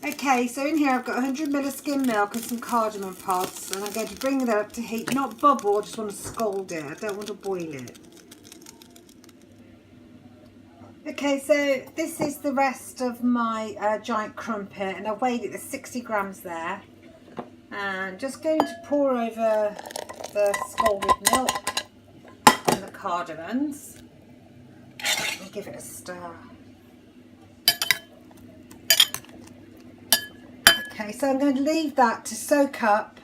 Okay, so in here I've got 100 ml of skimmed milk and some cardamom pods, and I'm going to bring that up to heat, not bubble, I just want to scald it, I don't want to boil it. Okay, so this is the rest of my giant crumpet, and I weighed it, there's 60 grams there. And just going to pour over the scalded milk and the cardamoms and give it a stir. Okay, so I'm going to leave that to soak up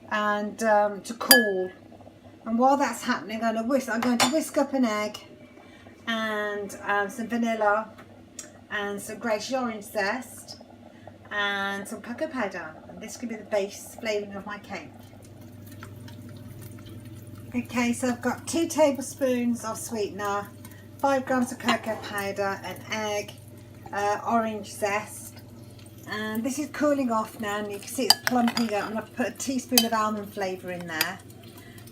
and to cool. And while that's happening, I'm going to whisk up an egg and some vanilla and some grated orange zest and some cocoa powder. And this could be the base flavouring of my cake. Okay, so I've got 2 tablespoons of sweetener, 5 grams of cocoa powder, an egg, orange zest. And this is cooling off now, and you can see it's plumping up, and I've put a teaspoon of almond flavour in there.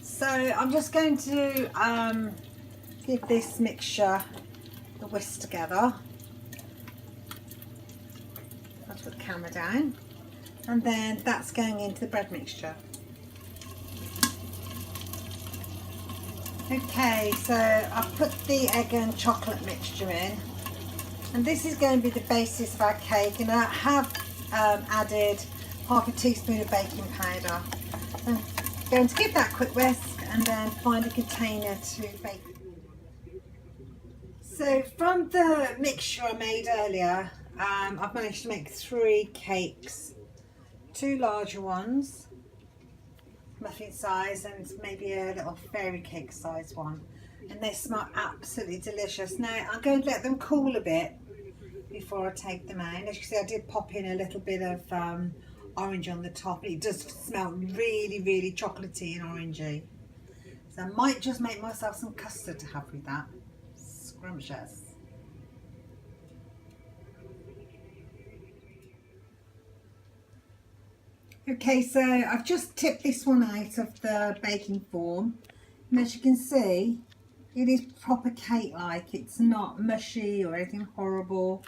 So I'm just going to give this mixture a whisk together. I'll put the camera down, and then that's going into the bread mixture. Okay, so I've put the egg and chocolate mixture in. And this is going to be the basis of our cake, and I have added half a teaspoon of baking powder. I'm going to give that a quick whisk and then find a container to bake. So from the mixture I made earlier, I've managed to make 3 cakes, 2 larger ones, muffin size, and maybe a little fairy cake size one. And they smell absolutely delicious. Now I'm going to let them cool a bit before I take them out. As you can see, I did pop in a little bit of orange on the top. It does smell really, really chocolatey and orangey. So I might just make myself some custard to have with that. Scrumptious. Okay, so I've just tipped this one out of the baking form, and as you can see, it is proper cake-like. It's not mushy or anything horrible.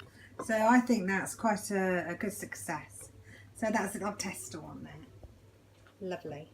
So I think that's quite a good success. So that's it, I'll test on there. Lovely.